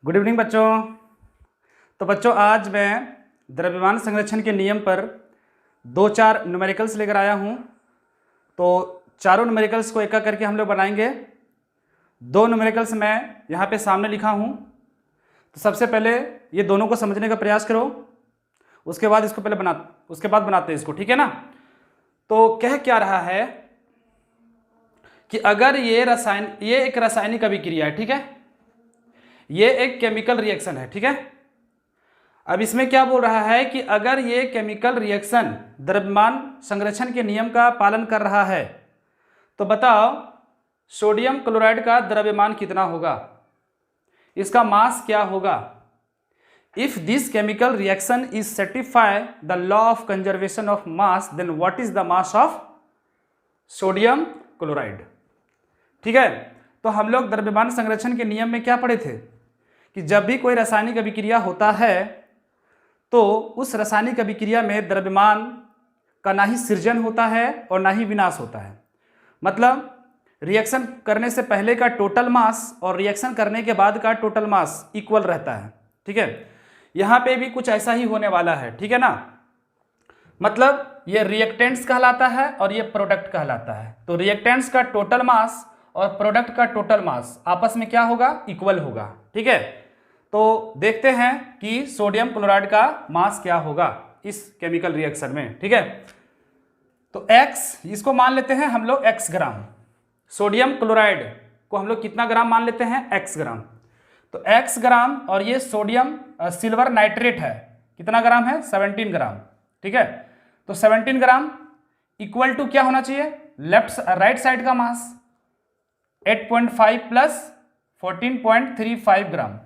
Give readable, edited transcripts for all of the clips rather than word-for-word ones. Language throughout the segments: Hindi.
गुड इवनिंग बच्चों। तो बच्चों आज मैं द्रव्यमान संरक्षण के नियम पर 2-4 न्यूमेरिकल्स लेकर आया हूँ। तो चारों न्यूमेरिकल्स को एक एक करके हम लोग बनाएंगे। 2 न्यूमेरिकल्स मैं यहाँ पे सामने लिखा हूँ। तो सबसे पहले ये दोनों को समझने का प्रयास करो, उसके बाद इसको बनाते हैं इसको, ठीक है ना। तो कह क्या रहा है कि अगर ये एक रासायनिक अभिक्रिया है, ठीक है, ये एक केमिकल रिएक्शन है, ठीक है। अब इसमें क्या बोल रहा है कि अगर ये केमिकल रिएक्शन द्रव्यमान संरक्षण के नियम का पालन कर रहा है तो बताओ सोडियम क्लोराइड का द्रव्यमान कितना होगा, इसका मास क्या होगा। If this chemical reaction is satisfy the law of conservation of mass then what is the mass of sodium chloride, ठीक है। तो हम लोग द्रव्यमान संरक्षण के नियम में क्या पढ़े थे कि जब भी कोई रासायनिक अभिक्रिया होता है तो उस रासायनिक अभिक्रिया में द्रव्यमान का ना ही सृजन होता है और ना ही विनाश होता है। मतलब रिएक्शन करने से पहले का टोटल मास और रिएक्शन करने के बाद का टोटल मास इक्वल रहता है, ठीक है। यहाँ पे भी कुछ ऐसा ही होने वाला है, ठीक है ना। मतलब ये रिएक्टेंट्स कहलाता है और ये प्रोडक्ट कहलाता है। तो रिएक्टेंट्स का टोटल मास और प्रोडक्ट का टोटल मास आपस में क्या होगा, इक्वल होगा, ठीक है। तो देखते हैं कि सोडियम क्लोराइड का मास क्या होगा इस केमिकल रिएक्शन में, ठीक है। तो x इसको मान लेते हैं हम लोग x ग्राम, सोडियम क्लोराइड को हम लोग कितना ग्राम मान लेते हैं, x ग्राम। तो x ग्राम और ये सोडियम सिल्वर नाइट्रेट है, कितना ग्राम है, 17 ग्राम, ठीक है। तो 17 ग्राम इक्वल टू क्या होना चाहिए, राइट साइड का मास 8.5 प्लस 14.35 ग्राम।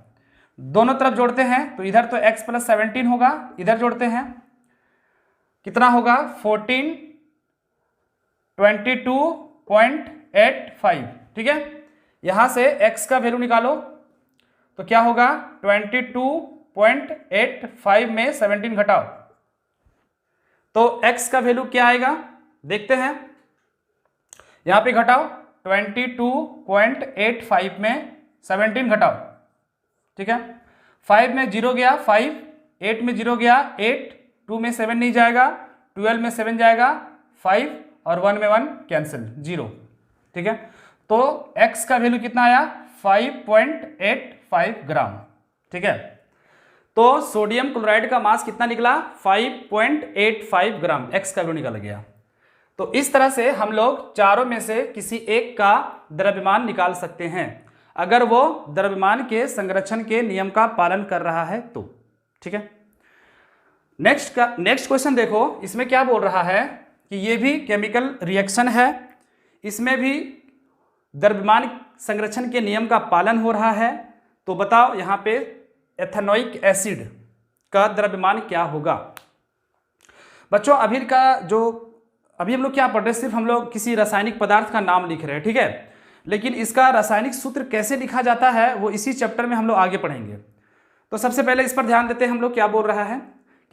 दोनों तरफ जोड़ते हैं तो इधर तो x प्लस 17 होगा, इधर जोड़ते हैं कितना होगा 22.85, ठीक है। यहां से x का वैल्यू निकालो तो क्या होगा 22.85 में 17 घटाओ तो x का वैल्यू क्या आएगा, देखते हैं। यहां पे घटाओ 22.85 में 17 घटाओ, ठीक है। 5 में 0 गया 5, 8 में 0 गया 8, 2 में 7 नहीं जाएगा, 12 में 7 जाएगा 5 और 1 में 1 कैंसिल 0, ठीक है। तो x का वैल्यू कितना आया 5.85 ग्राम, ठीक है। तो सोडियम क्लोराइड का मास कितना निकला 5.85 ग्राम, x का वैल्यू निकल गया। तो इस तरह से हम लोग चारों में से किसी एक का द्रव्यमान निकाल सकते हैं अगर वो द्रव्यमान के संरक्षण के नियम का पालन कर रहा है तो, ठीक है। नेक्स्ट क्वेश्चन देखो, इसमें क्या बोल रहा है कि ये भी केमिकल रिएक्शन है, इसमें भी द्रव्यमान संरक्षण के नियम का पालन हो रहा है। तो बताओ यहाँ पे एथेनोइक एसिड का द्रव्यमान क्या होगा। बच्चों अभी हम लोग क्या पढ़ रहे हैं, सिर्फ हम लोग किसी रासायनिक पदार्थ का नाम लिख रहे हैं, ठीक है। लेकिन इसका रासायनिक सूत्र कैसे लिखा जाता है वो इसी चैप्टर में हम लोग आगे पढ़ेंगे। तो सबसे पहले इस पर ध्यान देते हैं हम लोग क्या बोल रहा है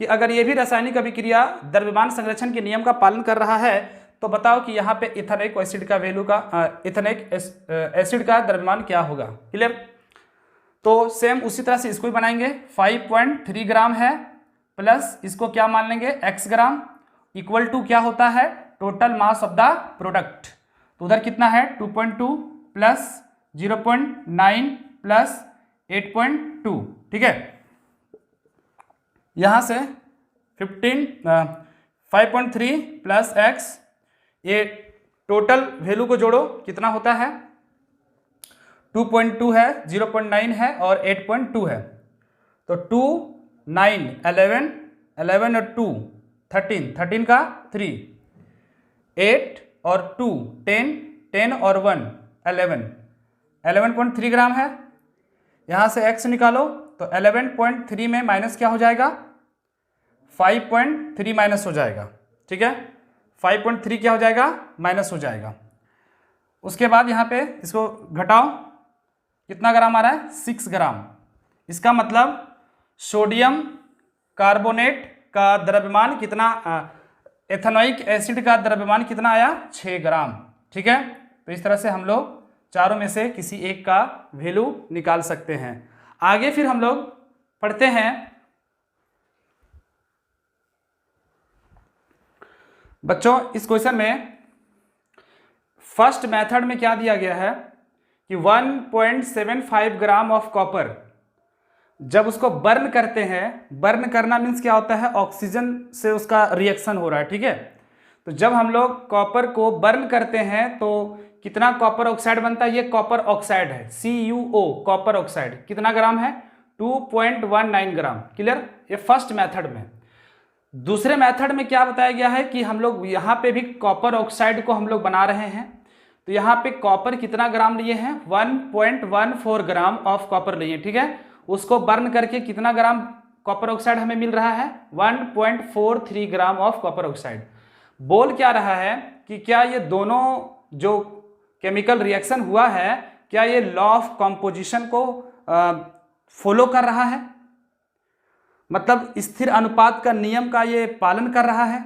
कि अगर ये भी रासायनिक अभिक्रिया द्रव्यमान संरक्षण के नियम का पालन कर रहा है तो बताओ कि यहाँ पे इथेनोइक एसिड का वैल्यू का इथेनोइक एसिड का द्रव्यमान क्या होगा, क्लियर। तो सेम उसी तरह से इसको भी बनाएंगे। 5.3 ग्राम है प्लस इसको क्या मान लेंगे x ग्राम इक्वल टू क्या होता है total mass of the product. तो उधर कितना है 2.2 प्लस 0.9 प्लस 8.2, ठीक है। यहां से 5.3 प्लस x, ये टोटल वैल्यू को जोड़ो कितना होता है 2.2 है, 0.9 है और 8.2 है। तो 2 9 11 11 और 2 13 13 का 3 8 और 2 10 10 और 1 11 11.3 ग्राम है। यहाँ से x निकालो तो 11.3 में माइनस क्या हो जाएगा 5.3 माइनस हो जाएगा, ठीक है। 5.3 क्या हो जाएगा माइनस हो जाएगा। उसके बाद यहाँ पे इसको घटाओ कितना ग्राम आ रहा है 6 ग्राम। इसका मतलब सोडियम कार्बोनेट का द्रव्यमान कितना, एथेनोइक एसिड का द्रव्यमान कितना आया 6 ग्राम, ठीक है। तो इस तरह से हम लोग चारों में से किसी एक का वैल्यू निकाल सकते हैं। आगे फिर हम लोग पढ़ते हैं। बच्चों इस क्वेश्चन में फर्स्ट मेथड में क्या दिया गया है कि 1.75 ग्राम ऑफ कॉपर जब उसको बर्न करते हैं, बर्न करना मीन्स क्या होता है, ऑक्सीजन से उसका रिएक्शन हो रहा है, ठीक है। तो जब हम लोग कॉपर को बर्न करते हैं तो कितना कॉपर ऑक्साइड बनता है, ये कॉपर ऑक्साइड है, CuO कॉपर ऑक्साइड कितना ग्राम है, 2.19 ग्राम। क्लियर, ये फर्स्ट मेथड में। दूसरे मेथड में क्या बताया गया है कि हम लोग यहाँ पे भी कॉपर ऑक्साइड को हम लोग बना रहे हैं, तो यहाँ पे कॉपर कितना ग्राम लिए हैं, 1.14 ग्राम ऑफ कॉपर लिए, ठीक है। उसको बर्न करके कितना ग्राम कॉपर ऑक्साइड हमें मिल रहा है, 1.43 ग्राम ऑफ कॉपर ऑक्साइड। बोल क्या रहा है कि क्या ये दोनों जो केमिकल रिएक्शन हुआ है, क्या ये लॉ ऑफ कॉम्पोजिशन को फॉलो कर रहा है, मतलब स्थिर अनुपात का नियम का ये पालन कर रहा है।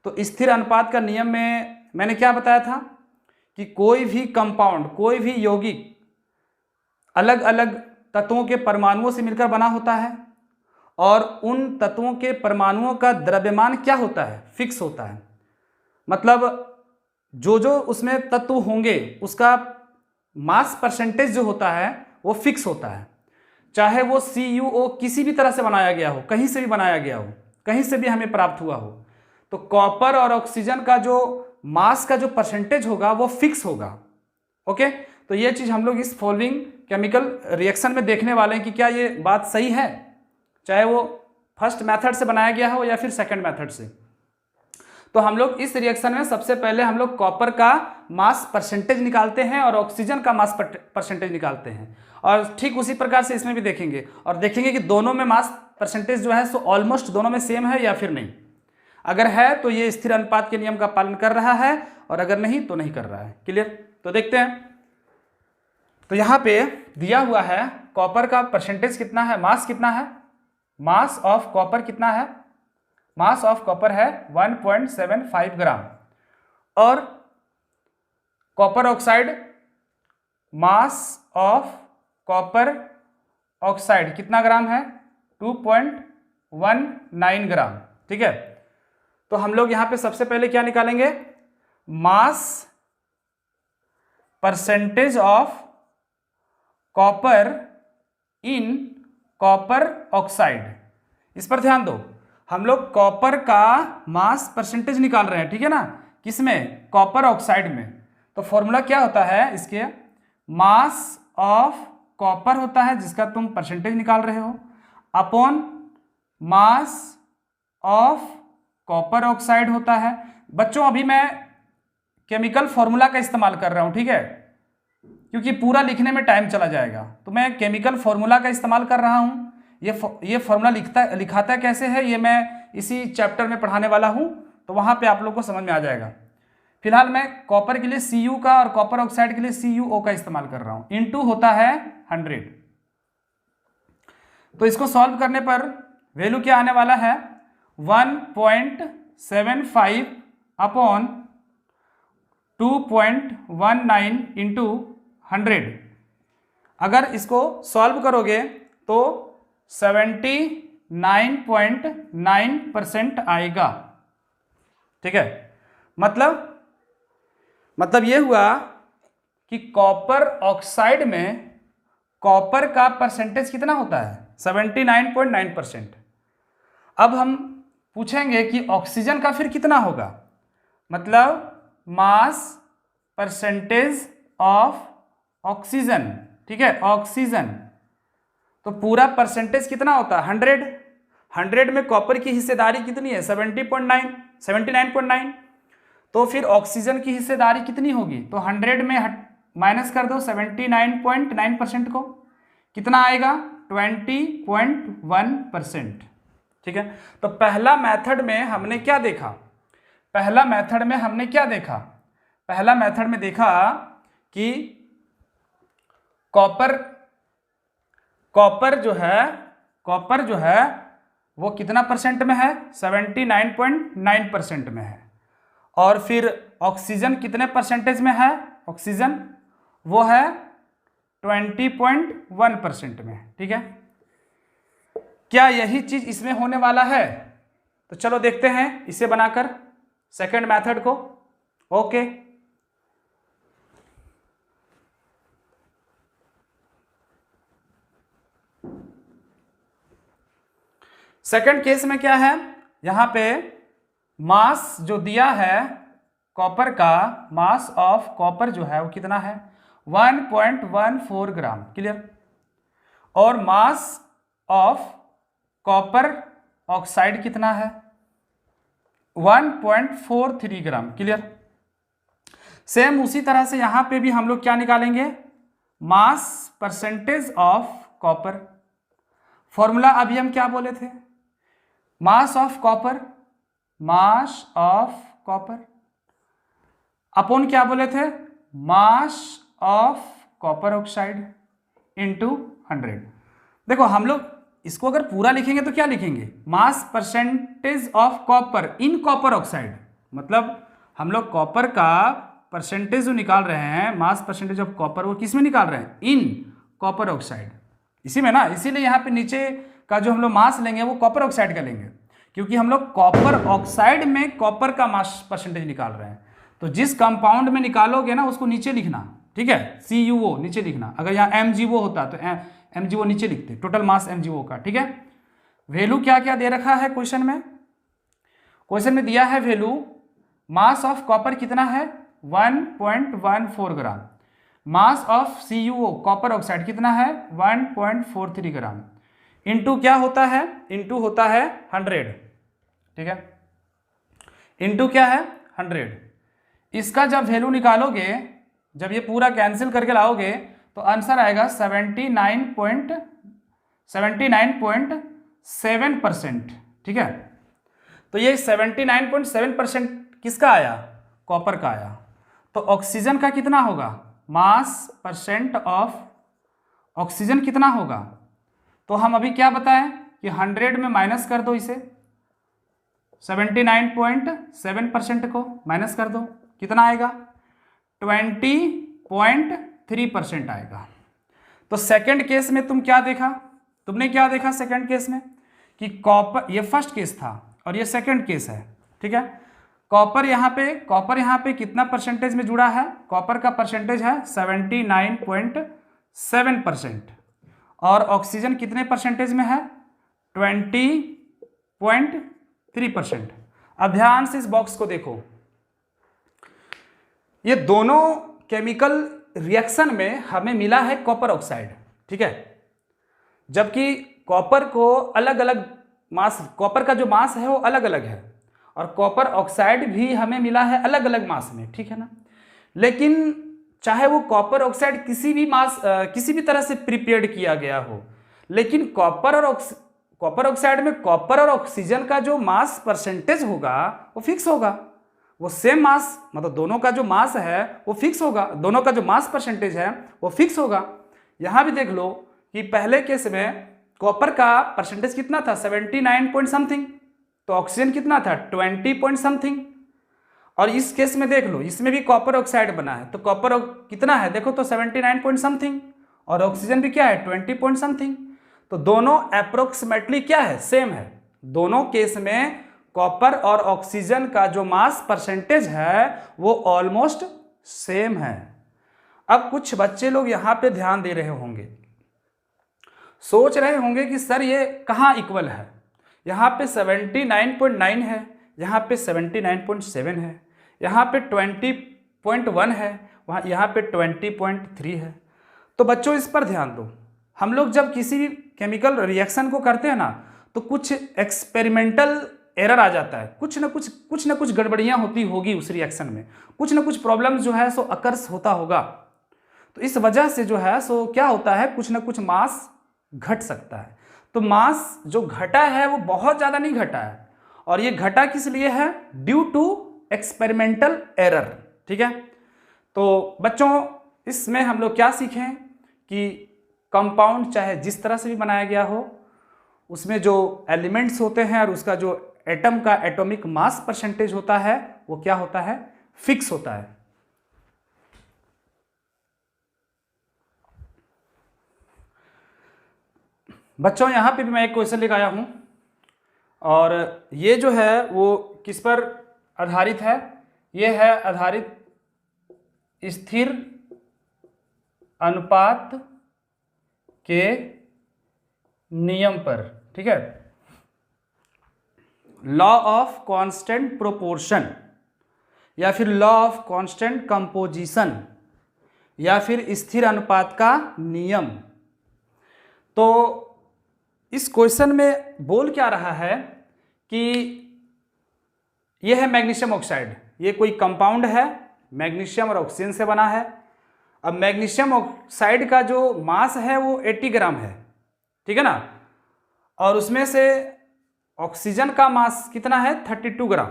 तो स्थिर अनुपात का नियम में मैंने क्या बताया था कि कोई भी कंपाउंड, कोई भी यौगिक अलग अलग तत्वों के परमाणुओं से मिलकर बना होता है और उन तत्वों के परमाणुओं का द्रव्यमान क्या होता है, फिक्स होता है। मतलब जो जो उसमें तत्व होंगे उसका मास परसेंटेज जो होता है वो फिक्स होता है, चाहे वो CuO किसी भी तरह से बनाया गया हो, कहीं से भी बनाया गया हो, कहीं से भी हमें प्राप्त हुआ हो। तो कॉपर और ऑक्सीजन का जो मास का जो परसेंटेज होगा वो फिक्स होगा। ओके, तो ये चीज हम लोग इस फॉलोइंग केमिकल रिएक्शन में देखने वाले हैं कि क्या ये बात सही है, चाहे वो फर्स्ट मेथड से बनाया गया हो या फिर सेकंड मेथड से। तो हम लोग इस रिएक्शन में सबसे पहले हम लोग कॉपर का मास परसेंटेज निकालते हैं और ऑक्सीजन का मास परसेंटेज निकालते हैं, और ठीक उसी प्रकार से इसमें भी देखेंगे और देखेंगे कि दोनों में मास परसेंटेज जो है सो ऑलमोस्ट दोनों में सेम है या फिर नहीं। अगर है तो ये स्थिर अनुपात के नियम का पालन कर रहा है और अगर नहीं तो नहीं कर रहा है। क्लियर, तो देखते हैं। तो यहाँ पे दिया हुआ है कॉपर का परसेंटेज कितना है, मास कितना है, मास ऑफ कॉपर कितना है, मास ऑफ कॉपर है 1.75 ग्राम, और copper oxide, mass of copper oxide कितना ग्राम है, 2.19 ग्राम, ठीक है। तो हम लोग यहां पे सबसे पहले क्या निकालेंगे, mass percentage of copper in copper oxide. इस पर ध्यान दो, हम लोग कॉपर का मास परसेंटेज निकाल रहे हैं, ठीक है ना, किसमें, कॉपर ऑक्साइड में। तो फॉर्मूला क्या होता है इसके, मास ऑफ कॉपर होता है जिसका तुम परसेंटेज निकाल रहे हो, upon mass of copper oxide होता है। बच्चों अभी मैं केमिकल फॉर्मूला का इस्तेमाल कर रहा हूं, ठीक है, क्योंकि पूरा लिखने में टाइम चला जाएगा, तो मैं केमिकल फॉर्मूला का इस्तेमाल कर रहा हूं। ये फॉर्मूला लिखाता कैसे है ये मैं इसी चैप्टर में पढ़ाने वाला हूं, तो वहां पे आप लोग को समझ में आ जाएगा। फिलहाल मैं कॉपर के लिए Cu का और कॉपर ऑक्साइड के लिए CuO का इस्तेमाल कर रहा हूं। इनटू होता है 100। तो इसको सॉल्व करने पर वैल्यू क्या आने वाला है, 1.75 अपॉन 2.19 इंटू 100। अगर इसको सॉल्व करोगे तो 79.9% आएगा, ठीक है। मतलब ये हुआ कि कॉपर ऑक्साइड में कॉपर का परसेंटेज कितना होता है, 79.9%। अब हम पूछेंगे कि ऑक्सीजन का फिर कितना होगा, मतलब मास परसेंटेज ऑफ ऑक्सीजन, ठीक है, ऑक्सीजन। तो पूरा परसेंटेज कितना होता है, 100 में कॉपर की हिस्सेदारी कितनी है, 79.9। तो फिर ऑक्सीजन की हिस्सेदारी कितनी होगी, तो 100 में माइनस कर दो 79.9% को, कितना आएगा, 20.1%, ठीक है। तो पहला मेथड में हमने क्या देखा, पहला मेथड में देखा कि कॉपर जो है वो कितना परसेंट में है, 79.9% में है। और फिर ऑक्सीजन कितने परसेंटेज में है, ऑक्सीजन वो है 20.1% में। ठीक है, क्या यही चीज इसमें होने वाला है? तो चलो देखते हैं इसे बनाकर सेकंड मेथड को। ओके, सेकंड केस में क्या है, यहां पे मास जो दिया है कॉपर का, मास ऑफ कॉपर जो है वो कितना है 1.14 ग्राम। क्लियर? और मास ऑफ कॉपर ऑक्साइड कितना है 1.43 ग्राम। क्लियर? सेम उसी तरह से यहां पे भी हम लोग क्या निकालेंगे, mass percentage of copper. Formula अभी हम क्या बोले थे, mass of copper, mass of copper upon क्या बोले थे, mass of copper oxide into 100। देखो हम लोग इसको अगर पूरा लिखेंगे तो क्या लिखेंगे, mass percentage of copper in copper oxide. मतलब हम लोग कॉपर का परसेंटेज जो निकाल रहे हैं, मास परसेंटेज ऑफ कॉपर, वो किस में निकाल रहे हैं, इन कॉपर ऑक्साइड, इसी में ना। इसीलिए यहाँ पे नीचे का जो हम लोग मास लेंगे वो कॉपर ऑक्साइड का लेंगे, क्योंकि हम लोग कॉपर ऑक्साइड में कॉपर का मास परसेंटेज निकाल रहे हैं। तो जिस कंपाउंड में निकालोगे ना उसको नीचे लिखना। ठीक है, CuO नीचे लिखना। अगर यहाँ MgO होता तो MgO नीचे लिखते, टोटल मास MgO का। ठीक है, वैल्यू क्या क्या दे रखा है क्वेश्चन में, क्वेश्चन में दिया है वैल्यू, मास ऑफ कॉपर कितना है 1.14 gram, mass of CuO copper oxide कितना है 1.43 ग्राम, इंटू क्या होता है, इंटू होता है 100। ठीक है, इंटू क्या है 100। इसका जब वैल्यू निकालोगे, जब ये पूरा कैंसिल करके लाओगे तो आंसर आएगा 79.7%। ठीक है, तो ये 79.7% किसका आया, कॉपर का आया। तो ऑक्सीजन का कितना होगा, मास परसेंट ऑफ ऑक्सीजन कितना होगा, तो हम अभी क्या बताएं कि 100 में माइनस कर दो, इसे 79.7% को माइनस कर दो, कितना आएगा 20.3% आएगा। तो सेकंड केस में तुम क्या देखा, तुमने क्या देखा सेकंड केस में कि कॉपर, ये फर्स्ट केस था और ये सेकंड केस है। ठीक है, कॉपर यहाँ पे कितना परसेंटेज में जुड़ा है, कॉपर का परसेंटेज है 79.7% और ऑक्सीजन कितने परसेंटेज में है 20.3%। अब ध्यान से इस बॉक्स को देखो, ये दोनों केमिकल रिएक्शन में हमें मिला है कॉपर ऑक्साइड। ठीक है, जबकि कॉपर को अलग अलग मास, कॉपर का जो मास है वो अलग अलग है और कॉपर ऑक्साइड भी हमें मिला है अलग अलग मास में। ठीक है ना, लेकिन चाहे वो कॉपर ऑक्साइड किसी भी मास, किसी भी तरह से प्रिपेयर्ड किया गया हो, लेकिन कॉपर ऑक्साइड में कॉपर और ऑक्सीजन का जो मास परसेंटेज होगा वो फिक्स होगा, वो सेम मास, मतलब दोनों का जो मास है वो फिक्स होगा, दोनों का जो मास परसेंटेज है वो फिक्स होगा। यहां भी देख लो कि पहले केस में कॉपर का परसेंटेज कितना था 79 पॉइंट समथिंग, तो ऑक्सीजन कितना था 20 पॉइंट समथिंग। और इस केस में देख लो, इसमें भी कॉपर ऑक्साइड बना है, तो कॉपर कितना है देखो तो 79 पॉइंट समथिंग और ऑक्सीजन भी क्या है 20 पॉइंट समथिंग। तो दोनों अप्रोक्सीमेटली क्या है, सेम है। दोनों केस में कॉपर और ऑक्सीजन का जो मास परसेंटेज है वो ऑलमोस्ट सेम है। अब कुछ बच्चे लोग यहां पे ध्यान दे रहे होंगे, सोच रहे होंगे कि सर ये कहाँ इक्वल है, यहाँ पे 79.9 है, यहाँ पे 79.7 है, यहाँ पे 20.1 है, वहाँ यहाँ पे 20.3 है। तो बच्चों इस पर ध्यान दो, हम लोग जब किसी भी केमिकल रिएक्शन को करते हैं ना तो कुछ एक्सपेरिमेंटल एरर आ जाता है, कुछ ना कुछ गड़बड़ियाँ होती होगी उस रिएक्शन में, कुछ ना कुछ प्रॉब्लम जो है सो अकर्स होता होगा। तो इस वजह से जो है सो क्या होता है, कुछ ना कुछ मास घट सकता है। तो मास जो घटा है वो बहुत ज़्यादा नहीं घटा है, और ये घटा किस लिए है, ड्यू टू एक्सपेरिमेंटल एरर। ठीक है, तो बच्चों इसमें हम लोग क्या सीखें कि कंपाउंड चाहे जिस तरह से भी बनाया गया हो, उसमें जो एलिमेंट्स होते हैं और उसका जो एटम का एटॉमिक मास परसेंटेज होता है वो क्या होता है, फिक्स होता है। बच्चों यहाँ पे भी मैं एक क्वेश्चन लेकर आया हूँ, और ये जो है वो किस पर आधारित है? ये है आधारित स्थिर अनुपात के नियम पर, ठीक है। लॉ ऑफ कांस्टेंट प्रोपोर्शन, या फिर लॉ ऑफ कांस्टेंट कंपोजिशन, या फिर स्थिर अनुपात का नियम। तो इस क्वेश्चन में बोल क्या रहा है कि यह है मैग्नीशियम ऑक्साइड, ये कोई कंपाउंड है, मैग्नीशियम और ऑक्सीजन से बना है। अब मैग्नीशियम ऑक्साइड का जो मास है वो 80 ग्राम है, ठीक है ना, और उसमें से ऑक्सीजन का मास कितना है? 32 ग्राम।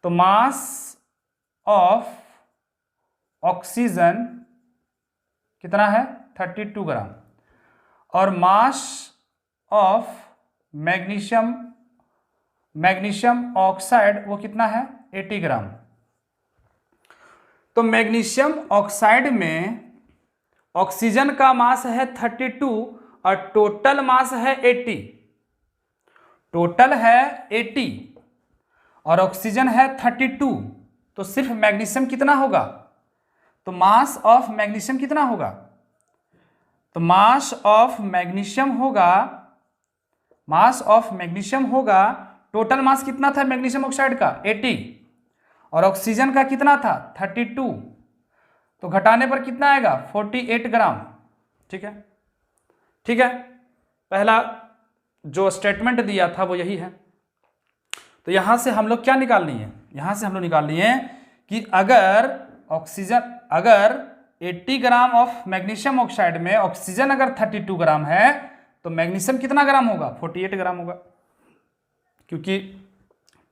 तो मास ऑफ ऑक्सीजन कितना है? 32 ग्राम। और मास ऑफ मैग्नीशियम ऑक्साइड वो कितना है? 80 ग्राम। तो मैग्नीशियम ऑक्साइड में ऑक्सीजन का मास है 32 और टोटल मास है 80। टोटल है 80 और ऑक्सीजन है 32, तो सिर्फ मैग्नीशियम कितना होगा? तो मास ऑफ मैग्नीशियम कितना होगा? तो मास ऑफ मैग्नीशियम होगा, टोटल मास कितना था मैग्नीशियम ऑक्साइड का? 80, और ऑक्सीजन का कितना था? 32, तो घटाने पर कितना आएगा? 48 ग्राम, ठीक है। ठीक है, पहला जो स्टेटमेंट दिया था वो यही है। तो यहां से हम लोग क्या निकालनी है? यहां से हम लोग निकालनी है कि अगर 80 ग्राम ऑफ मैग्नीशियम ऑक्साइड में ऑक्सीजन अगर 32 ग्राम है तो मैग्नीशियम कितना ग्राम होगा? 48 ग्राम होगा, क्योंकि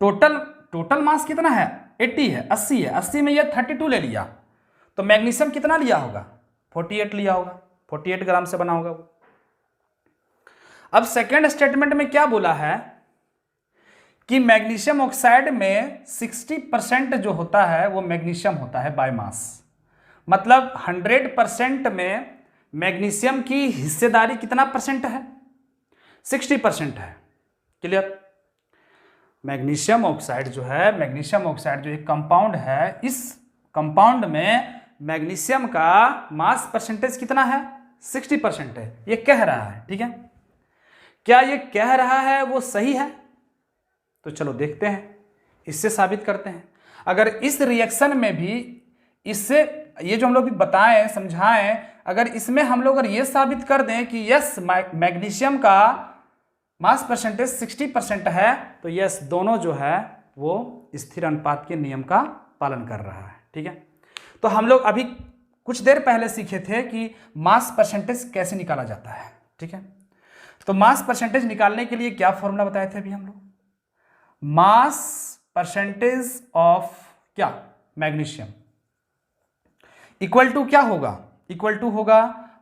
टोटल मास कितना है? 80 है, 80 है, 80 में ये 32 ले लिया, तो मैग्नीशियम कितना लिया होगा? 48 लिया होगा, 48 ग्राम से बना होगा वो। अब सेकेंड स्टेटमेंट में क्या बोला है कि मैग्नीशियम ऑक्साइड में 60% जो होता है वो मैग्नीशियम होता है बाय मास। मतलब 100% में मैग्नीशियम की हिस्सेदारी कितना परसेंट है? 60% है। क्लियर? मैग्नीशियम ऑक्साइड जो एक कंपाउंड है, इस कंपाउंड में मैग्नीशियम का मास परसेंटेज कितना है? 60% है। ये कह रहा है, ठीक है। क्या ये कह रहा है वो सही है? तो चलो देखते हैं, इससे साबित करते हैं। अगर इस रिएक्शन में भी इससे ये जो हम लोग भी बताएं समझाएं, अगर इसमें हम लोग अगर ये साबित कर दें कि यस मैग्नीशियम का मास परसेंटेज 60% है, तो यस दोनों जो है वो स्थिर अनुपात के नियम का पालन कर रहा है, ठीक है। तो हम लोग अभी कुछ देर पहले सीखे थे कि मास परसेंटेज कैसे निकाला जाता है, ठीक है। तो मास परसेंटेज निकालने के लिए क्या फॉर्मूला बताए थे अभी हम लोग? मास परसेंटेज ऑफ क्या? मैग्नीशियम इक्वल टू क्या होगा? इक्वल टू होगा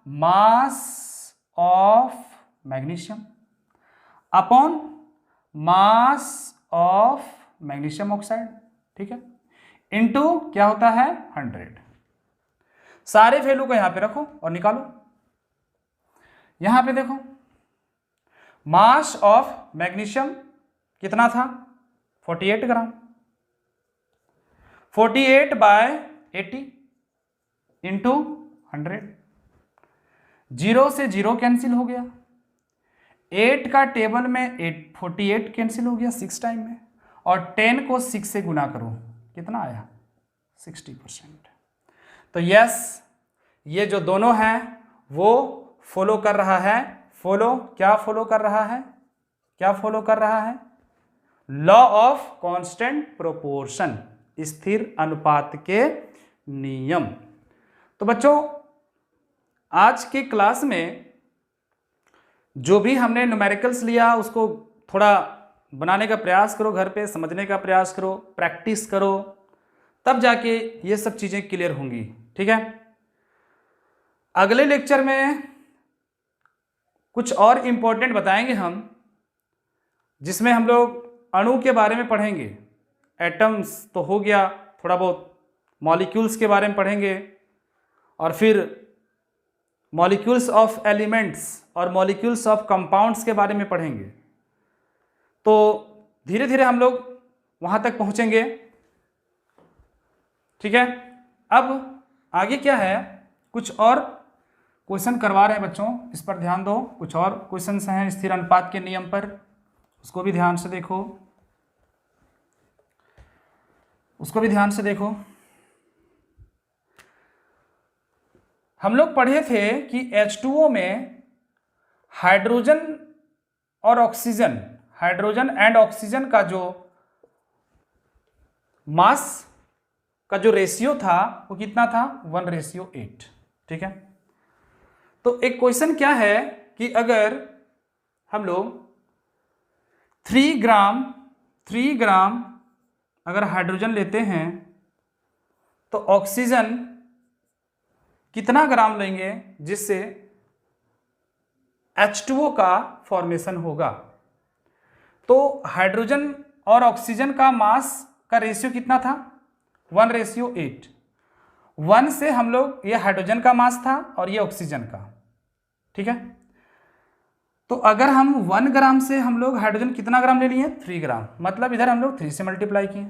mass of magnesium upon mass of magnesium oxide, ठीक है, इनटू क्या होता है? 100। सारे वैल्यू को यहां पे रखो और निकालो। यहां पे देखो, मास ऑफ मैग्नीशियम कितना था? 48 ग्राम। 48 बाय 80 इंटू 100। 0 से 0 कैंसिल हो गया। 8 का टेबल में 48 कैंसिल हो गया 6 टाइम में, और 10 को 6 से गुना करो, कितना आया? 60%। तो यस, ये जो दोनों हैं वो फॉलो कर रहा है। क्या फॉलो कर रहा है? लॉ ऑफ कांस्टेंट प्रोपोर्शन, स्थिर अनुपात के नियम। तो बच्चों, आज के क्लास में जो भी हमने न्यूमेरिकल्स लिया उसको थोड़ा बनाने का प्रयास करो, घर पे समझने का प्रयास करो, प्रैक्टिस करो, तब जाके ये सब चीज़ें क्लियर होंगी, ठीक है। अगले लेक्चर में कुछ और इम्पोर्टेंट बताएंगे हम, जिसमें हम लोग अणु के बारे में पढ़ेंगे। एटम्स तो हो गया, थोड़ा बहुत मॉलिक्यूल्स के बारे में पढ़ेंगे, और फिर मॉलिक्यूल्स ऑफ एलिमेंट्स और मॉलिक्यूल्स ऑफ कंपाउंड्स के बारे में पढ़ेंगे। तो धीरे धीरे हम लोग वहां तक पहुंचेंगे। ठीक है, अब आगे क्या है, कुछ और क्वेश्चन करवा रहे हैं बच्चों, इस पर ध्यान दो। कुछ और क्वेश्चंस हैं स्थिर अनुपात के नियम पर, उसको भी ध्यान से देखो, उसको भी ध्यान से देखो। हम लोग पढ़े थे कि H2O में हाइड्रोजन और ऑक्सीजन, हाइड्रोजन एंड ऑक्सीजन का जो मास का जो रेशियो था वो कितना था, 1:8। ठीक है, तो एक क्वेश्चन क्या है कि अगर हम लोग 3 ग्राम अगर हाइड्रोजन लेते हैं तो ऑक्सीजन कितना ग्राम लेंगे जिससे H2O का फॉर्मेशन होगा। तो हाइड्रोजन और ऑक्सीजन का मास का रेशियो कितना था, 1:8। 1 से हम लोग, ये हाइड्रोजन का मास था और ये ऑक्सीजन का। ठीक है, तो अगर हम 1 ग्राम से हम लोग हाइड्रोजन कितना ग्राम ले लिए, 3 ग्राम, मतलब इधर हम लोग 3 से मल्टीप्लाई किए।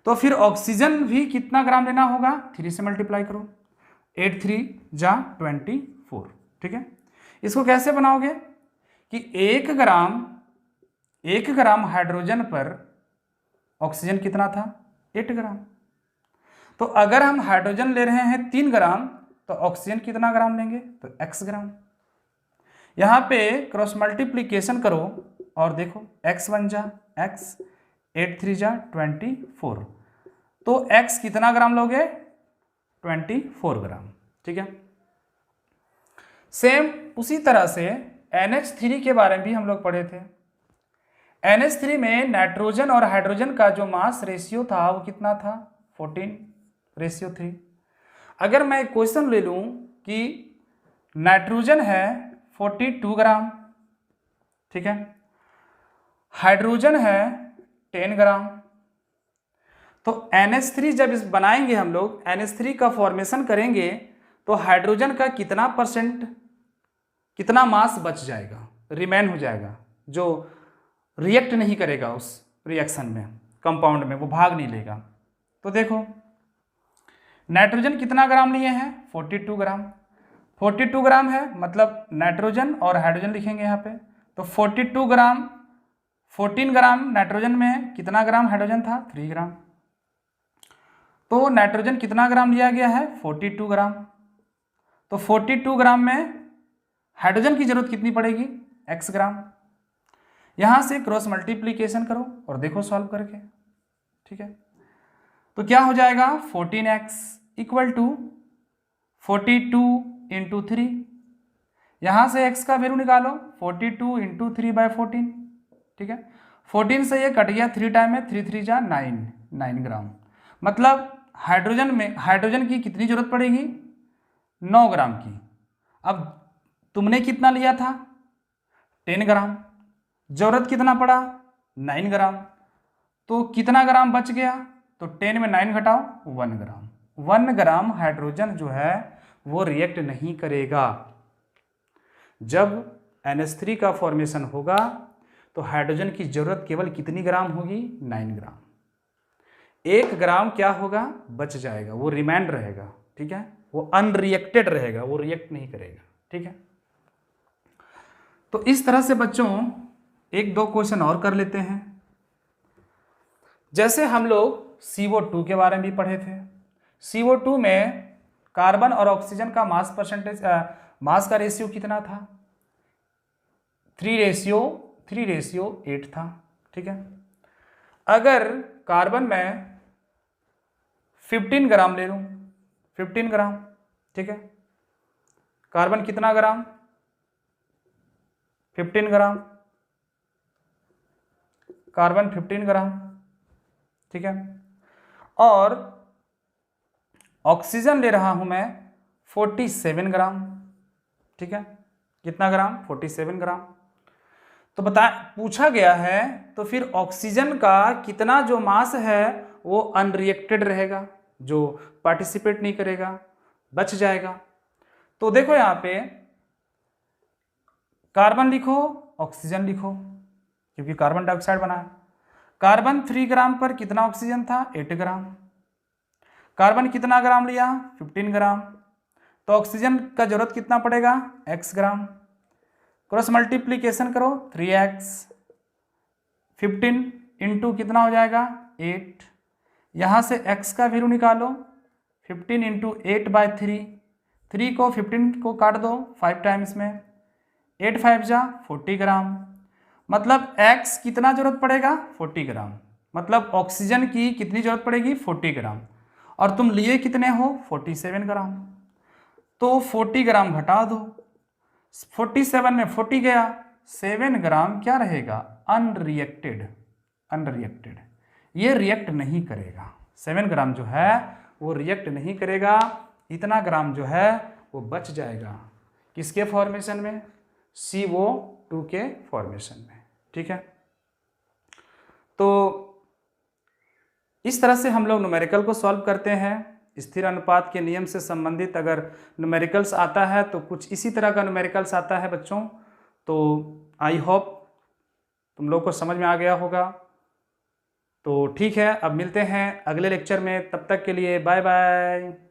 तो फिर ऑक्सीजन भी कितना ग्राम लेना होगा, 3 से मल्टीप्लाई करो, 8 3 जा 24। ठीक है, इसको कैसे बनाओगे कि 1 ग्राम हाइड्रोजन पर ऑक्सीजन कितना था, 8 ग्राम। तो अगर हम हाइड्रोजन ले रहे हैं 3 ग्राम तो ऑक्सीजन कितना ग्राम लेंगे, तो x ग्राम। यहां पे क्रॉस मल्टीप्लीकेशन करो और देखो, x 1 जा x, 8 3 जा 24, तो x कितना ग्राम लोगे, 24 ग्राम। ठीक है, सेम उसी तरह से NH3 के बारे में भी हम लोग पढ़े थे। NH3 में नाइट्रोजन और हाइड्रोजन का जो मास रेशियो था वो कितना था, 14:3। अगर मैं एक क्वेश्चन ले लूं कि नाइट्रोजन है 42 ग्राम, ठीक है, हाइड्रोजन है 10 ग्राम, तो NH3 जब इस बनाएंगे हम लोग, NH3 का फॉर्मेशन करेंगे तो हाइड्रोजन का कितना मास बच जाएगा, रिमेन हो जाएगा, जो रिएक्ट नहीं करेगा उस रिएक्शन में, कंपाउंड में, वो भाग नहीं लेगा। तो देखो नाइट्रोजन कितना ग्राम लिए हैं, 42 ग्राम। 42 ग्राम है, मतलब नाइट्रोजन और हाइड्रोजन लिखेंगे यहाँ पे, तो 42 ग्राम, 14 ग्राम नाइट्रोजन में कितना ग्राम हाइड्रोजन था, 3 ग्राम। तो नाइट्रोजन कितना ग्राम लिया गया है, 42 ग्राम। तो 42 ग्राम में हाइड्रोजन की जरूरत कितनी पड़ेगी, x ग्राम। यहां से क्रॉस मल्टीप्लीकेशन करो और देखो सॉल्व करके। ठीक है, तो क्या हो जाएगा, 14x इक्वल टू 42 इंटू 3। यहां से x का वैल्यू निकालो, 42 इंटू 3/14। ठीक है, 14 से ये कट गया, 3 टाइम में 3 3 जा 9 ग्राम। मतलब हाइड्रोजन की कितनी जरूरत पड़ेगी, 9 ग्राम की। अब तुमने कितना लिया था, 10 ग्राम, जरूरत कितना पड़ा, 9 ग्राम, तो कितना ग्राम बच गया, तो 10 में 9 घटाओ, 1 ग्राम। 1 ग्राम हाइड्रोजन जो है वो रिएक्ट नहीं करेगा। जब NH3 का फॉर्मेशन होगा तो हाइड्रोजन की जरूरत केवल कितनी ग्राम होगी, 9 ग्राम। 1 ग्राम क्या होगा, बच जाएगा, वो रिमेन रहेगा। ठीक है, वो अनरिएक्टेड रहेगा, वो रिएक्ट नहीं करेगा। ठीक है, तो इस तरह से बच्चों 1-2 क्वेश्चन और कर लेते हैं। जैसे हम लोग CO2 के बारे में भी पढ़े थे। CO2 में कार्बन और ऑक्सीजन का मास का रेशियो कितना था, 3:8 था। ठीक है, अगर कार्बन में 15 ग्राम ले लूं, 15 ग्राम, ठीक है, कार्बन कितना ग्राम, 15 ग्राम, कार्बन 15 ग्राम। ठीक है, और ऑक्सीजन ले रहा हूं मैं 47 ग्राम। ठीक है, कितना ग्राम, 47 ग्राम। तो पूछा गया है, तो फिर ऑक्सीजन का कितना जो मास है वो अनरिएक्टेड रहेगा, जो पार्टिसिपेट नहीं करेगा, बच जाएगा। तो देखो यहाँ पे कार्बन लिखो, ऑक्सीजन लिखो, क्योंकि कार्बन डाइऑक्साइड बना है। कार्बन 3 ग्राम पर कितना ऑक्सीजन था? 8 ग्राम। कार्बन कितना ग्राम लिया? 15 ग्राम। तो ऑक्सीजन का जरूरत कितना पड़ेगा? x ग्राम। क्रॉस मल्टीप्लीकेशन करो, 3x। 15 इंटू कितना हो जाएगा? 8। यहाँ से x का वैल्यू निकालो, 15 इंटू 8/3। 3 को 15 को काट दो 5 टाइम्स में, 8 5 जा 40 ग्राम। मतलब x कितना जरूरत पड़ेगा? 40 ग्राम। मतलब ऑक्सीजन की कितनी जरूरत पड़ेगी? 40 ग्राम। और तुम लिए कितने हो? 47 ग्राम। तो 40 ग्राम घटा दो, 47 में 40 गया, 7 ग्राम क्या रहेगा? अनरिएक्टेड। अनरिएक्टेड, ये रिएक्ट नहीं करेगा। 7 ग्राम जो है वो रिएक्ट नहीं करेगा। इतना ग्राम जो है वो बच जाएगा किसके फॉर्मेशन में? CO2 के फॉर्मेशन में। ठीक है, तो इस तरह से हम लोग न्यूमेरिकल को सॉल्व करते हैं। स्थिर अनुपात के नियम से संबंधित अगर न्यूमेरिकल्स आता है तो कुछ इसी तरह का न्यूमेरिकल्स आता है बच्चों। तो आई होप तुम लोग को समझ में आ गया होगा। तो ठीक है, अब मिलते हैं अगले लेक्चर में, तब तक के लिए बाय बाय।